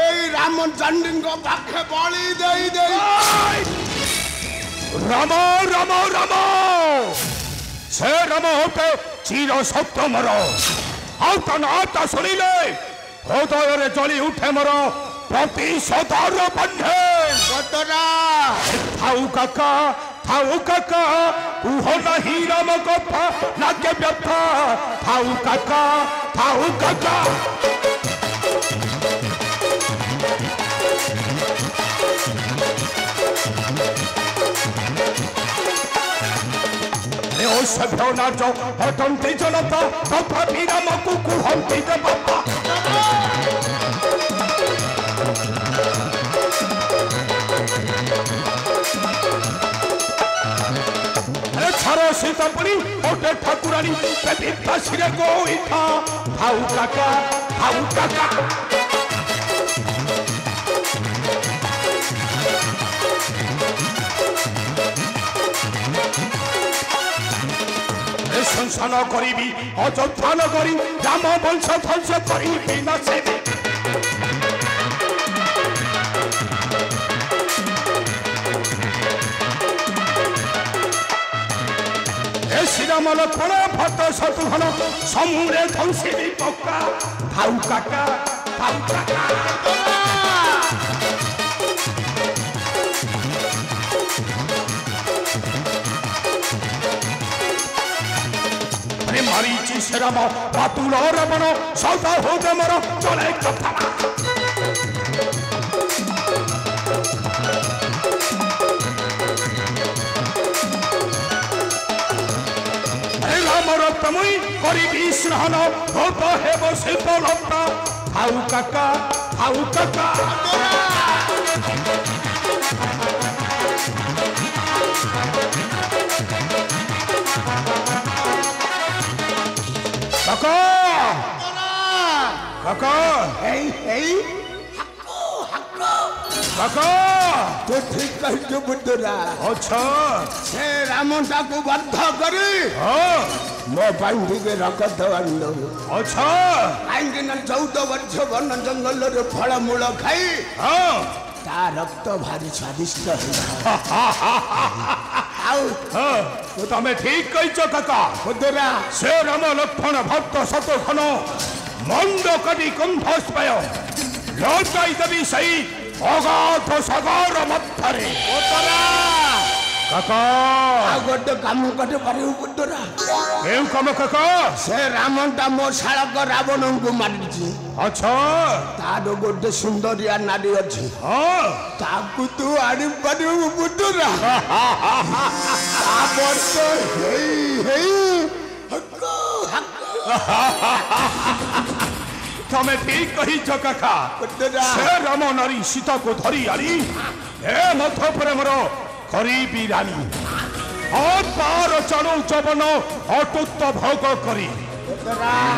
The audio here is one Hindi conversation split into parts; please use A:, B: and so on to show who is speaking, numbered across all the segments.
A: এই রামচন্দ্রଙ୍କ পাখে বলি দেই দেই
B: রাম রাম রাম সে রাম হতে চির সত্য মর ଆଉ ତା ନାଁଟା ଶୁଣିଲେ ହୃଦୟରେ ଜଳି ଉଠେ ମୋର ପ୍ରତିଶୋଧର ବନ୍ଧେ ଥାଉ କାକା କୁହ ନାହିଁ ରାମ କଥା ଲାଗେ ବ୍ୟଥା ଥାଉ କାକା सभ्य नाच हटंती जनता तथापि रामको कुहंती देवता छार सीतापुरी ओटे ठाकुरानी विश्वासी गोईठा थाऊ काका संसान करी अयोध्या नगरी राम वंश ध्वंस करी नसेबी श्रीराम लक्ष्मण भक्त शत्रुघ्न समूहे ध्वंसी पक्का थाऊ काका मारीची श्रीराम बातुल रावण सौदा हो मर चले कथा राम रक्तमुई करी स्नान होत हेब शिल्प लता थाऊ काका काका
A: तो ठीक कह बुद्धरा
B: अच्छा
A: से रामटा को बद्ध करी मो बांधी के रख दो
B: अच्छा
A: कहीं 14 वर्ष वन जंगल रे फल मूल खाई ता रक्त भारी स्वादिष्ट
B: तो तमें ठीक कही काका
A: बुद्धरा
B: से राम लक्ष्मण भक्त शत्रुघ्न मंद कटी कुंभस्पय लौटाई देवी सही अगाध सागर मध्य काका
A: गोटे काम कटे पारिबु बुद्धरा
B: केउ काम काका
A: से रामटा मो शालक रावण को मारिछि
B: अच्छा
A: तार गोटे सुंदरिया नारी अछि ताकू तू आड़ी पारिबु बुद्धरा तापर तो हेई
B: तमें ठीक कही काका से राम नारी सीता को धरी आनी हे मथुपुर मोर करीबी रानी और पार चलू चवन अटुत भोग करी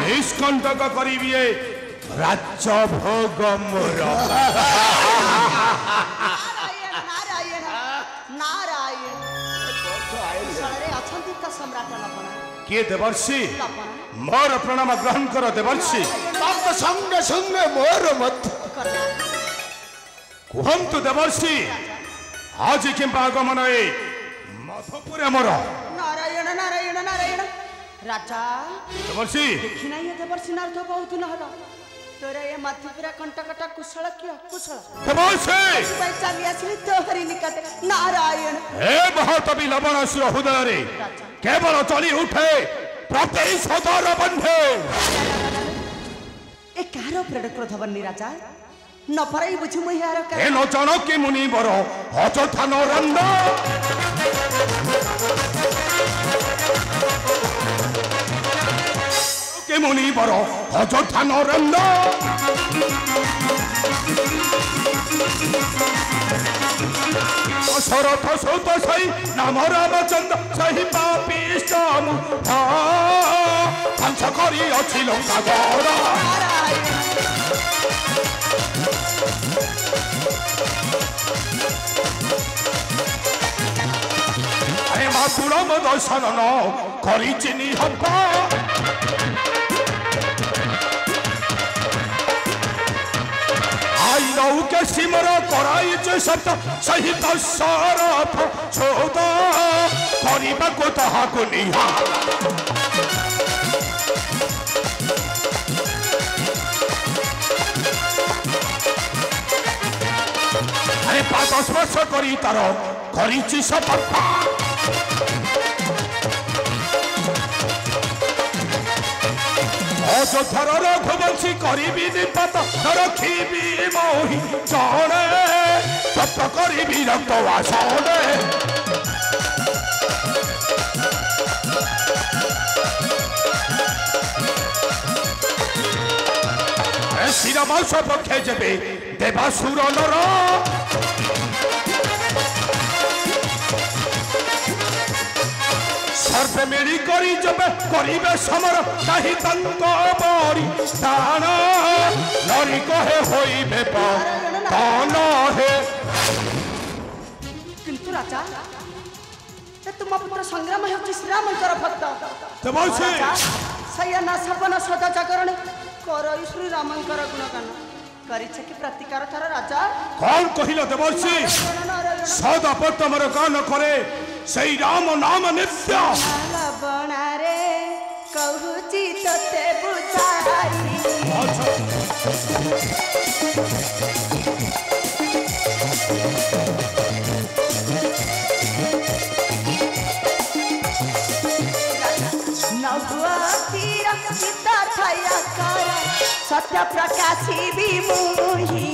B: निष्कंटक करी राज्य भोग मोर किए देवर्षि मोर प्रणाम ग्रहण कर देवर्षि
A: संगे संगे मोर मत
B: कहतु देवर्षि आज कि आगमन मधुपुर मोर
C: नारायण नारायण नारायण राजा
B: देवर्षि
C: देखिना ये देवर्षि नारद बहुत नहला तोरे ये मधुपुरा कंटकटा कुशल किया कुशल
B: देवर्षि
C: पैसा भी असली तोहरी निकट नारायण
B: हे बहुत लवणासुर हृदय रे केवल चली उठे प्रतिशोधर बंधे
C: ए कारो प्रेरक क्रोधवन्नी राजा न पराई बुझु मुहि आरो
B: ए न जनकी मुनि बर अयोध्या नरंद के मुनि बर अयोध्या नरंद शरथ सुत सही नाम रामचंद्र सही पापिष्ट ध्वंस करी अछि लंका गड़ अरे मातुरम दर्शन न करी चिनी हब्बा लौ के सिमर कराई जे सत सहित सरथ छोद करबा को तहा को निहा अरे 5-10 वर्ष करी तार करी शपथ अयोध्यार रघुवंशी करी निपत रखी मोहि जड़े तत्व करी रक्त वासने श्रीरामांश पक्षे जेबे देवासुर नर सर्वे मिली करी जब करिबे समर कहीं तंक बड़ी दान नरी कहे होइबे पान हे
C: किंतु राजा तुम पुत्र संग्राम होची श्रीरामंकर भक्त
B: देवसी
C: सयना सपन सदा जागरण करई श्री रामंकर गुणगान करिछ कि प्रतिकार थार राजा
B: कौन कहिला देवसी सदा पत्तमर गान करे सही राम नाम नित्य
C: लबणारे कहूची तते बुझाई नभुआ तीर सीता छाया कर सत्य प्रकाशी विमुही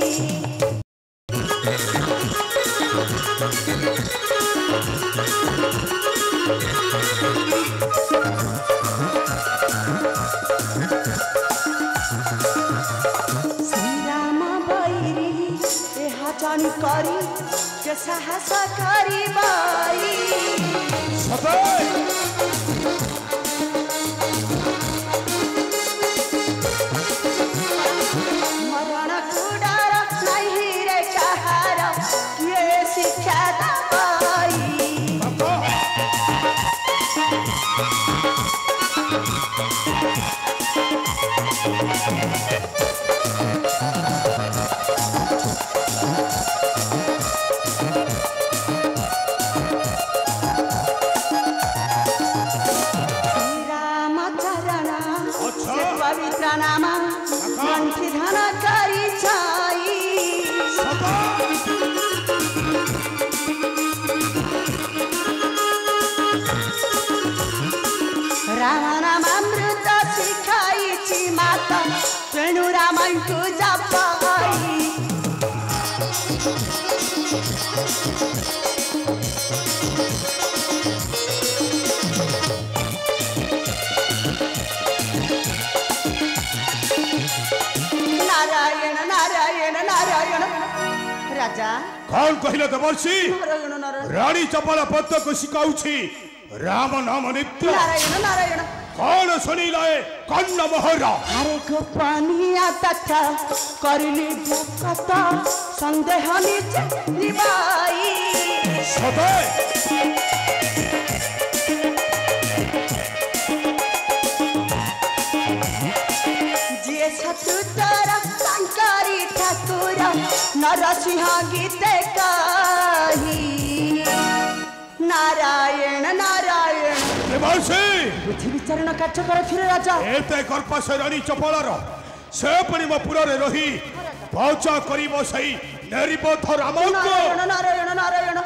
C: श्रीराम बैरी एहा जानी करी के साहस करी बाई मरण कुडार नहीं रे कहार ये शिक्षा दबाई श्रीराम चरण से पवित्र नाम कंठी धन करी छाई राम नाम अमृत शिखाई माता तेणु रामन को जपाई नारायण नारायण नारायण राजा
B: कौन कहिला देवर्षि
C: नारायण नारायण
B: रानी चपला पत्त को सिखाउछि राम नाम नित्य
C: नारायण नारायण
B: कौन सुनी लाए कन्न मोहरा
C: अरे गोपनिया तथा करली भक्त संदेह निज निभाई
B: सदा
C: जिए शत्रुतर शंकरी ठाकुर नरसिंह गीते कही नारायण नारायण
B: देवर्षि
C: बुद्धि विचारण कार्य कर राजा
B: एते कर्प से रानी चपलार से परि मो पुरे रही पहुंचा करिबो सही नेरिबोध रामको
C: नारायण नारायण नारायण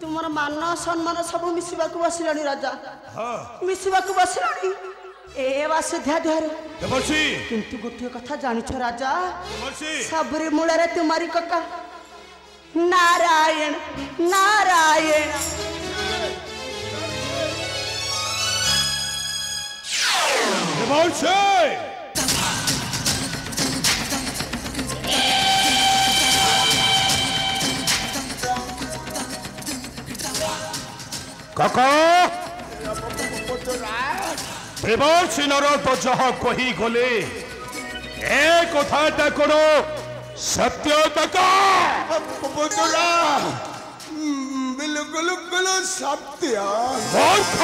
C: तुमर मान सम्मान सब मिसिबाकु बसिलानी राजा मिसिबाकु बसिलानी ए वासुध्याधर
B: देवर्षि
C: किंतु गोटे कथा जानिछ राजा
B: देवर्षि
C: सबरी मूଳରେ तुम्हारी कका नारायण नारायण
B: देवर्षि काका देवर्षि नरद जह कही गले ए कथाटा करो सत्य तका
A: पुतुरा बिल्कुल सत्य
B: मूर्ख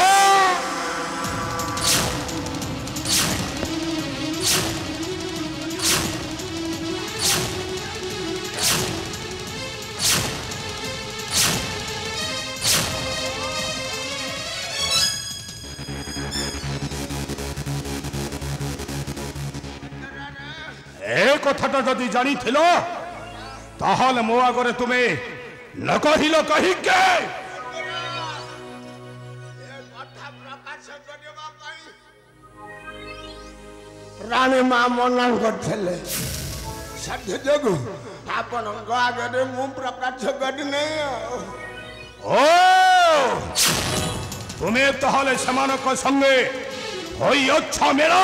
B: ए कथाटा जदि जानी थिलो ताहले मो आगरे तुमे न कहिलो कहि के
A: रानी माँ मना करथिले सत्य जगु आपण आगरे मु प्रकाश कर नहीं
B: ओ तुम्हें ताहले समानक संगे होई अच्छा मेरा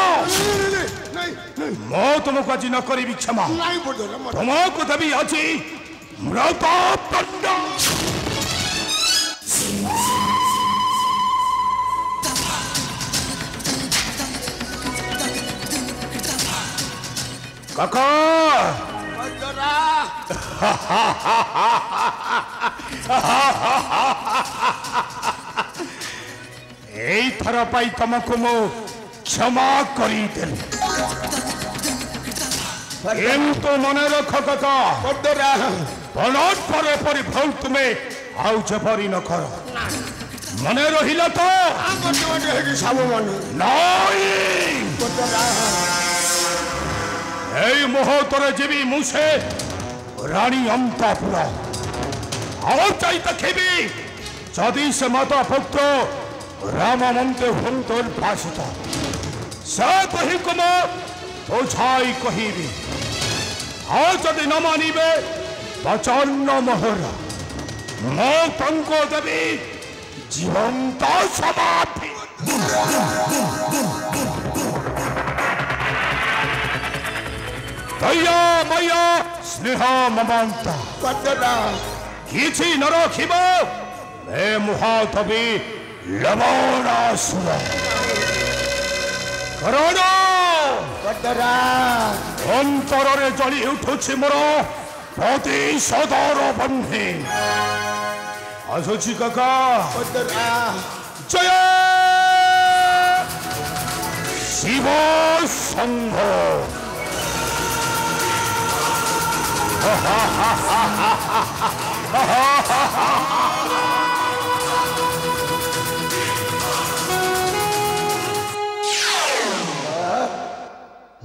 B: मो तुमको आज न करी क्षमा तुमको तभी आज मृत दंड काका এই থর পাই তোমাকে মো ক্ষমা করি দেলি কিন্তু মনে রাখ কাকা বলদ পরে পরে ভুল তুমি আউ যেপরি ন কর মনে রহিলা তো নাই এই মুহূর্তরে জীবী মুছে রানী অন্তপুরা আর চাইতে খেবি যদি সে মাতা পুত্র রাম মন্ত্রে হুন্তর ভাষিত সে কহি কুম বোঝাই কহিবি আর যদি ন মানিবে প্রচন্ড মোহরা মো তঙ্ক দেবী জীবন্ত সমাধি দয়া ময়া স্নেহ মমতা কিছু ন রাখিব এ মুহাতবি লবণাসুর কারণ অন্তরে জ্বলি উঠুছি মোর প্রতিশোধর বন্ধে আসুছি কাকা জয় শিব সংঘ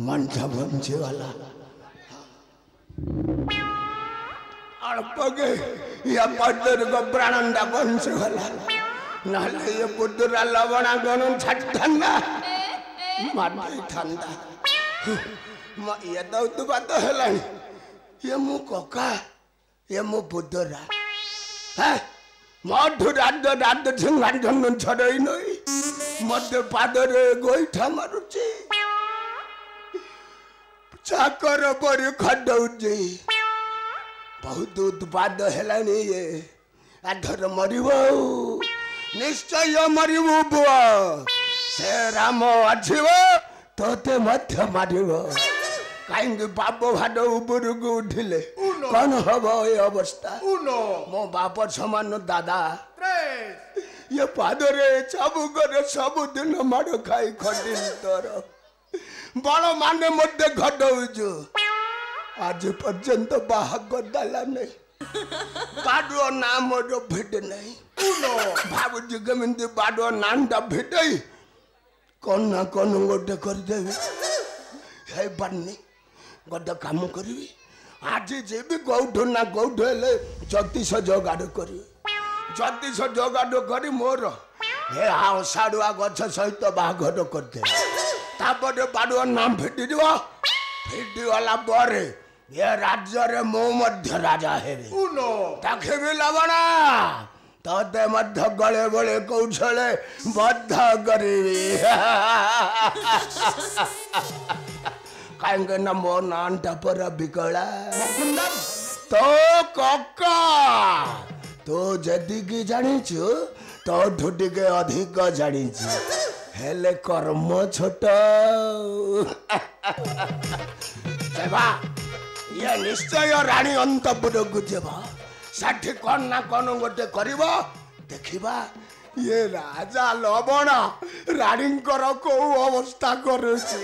A: मंठा बंचे वाला अड़पगे या पद्दर को प्राणंदा बंचे वाला नाले ये पुद्दरा लवणा गणन छटंदा माटी ठंडा म ये दौत बात हेलानी ये मु कोका ये मु पुद्दरा ह मधु राद झंगान झंगन छड़ई नई मध्य पादरे गोइठा मारुची चाकर पर खडौजी बहुत उत्पाद हेलानी ये आधर मरिब निश्चय मरिब बुआ से राम आछिब तोते मध्य मारिब कहीं बाप भाड ऊपर को उठिले कौन हम ये अवस्था मो बाप समान दादा ये पादरे चाबुकरे सबुदिन माड़ खाई खटिल तोर बड़ माने मध्य घटौजु आज पर्यंत बाहागर दाला नहीं बाडो नाम रो भेट नहीं भाबुजी केमिति बाडो नानटा भेटई कौन ना कौन गोटे कर देबे हे बन्नी गोटे काम करबी आज जेबी गौठो ना गौठो हेले जतिश जोगाड़ करी जतिश जोगाड़ करी मोर हे आओ साड़ुआ गछ सहित बाहागर कर दे तापरे बाडुआ नाम भेटिଯିବ भेटिगला ପରେ ये राज्य रे मो मध्य राजा हेबे ताके भी लवणा तोते मध्य गले गले कौशले बद्ध करिबी कांगे न मो नानटा पर बिकला तो कक्का तो जदी की जानिछु तो ढुटी के अधिक जानिछु हेले कर्म छोट ये निश्चय रानी अंतपुर को जेबा साठी कौन ना कौन गोटे करिब देखिबा ये राजा लवण रानी को अवस्था करुछि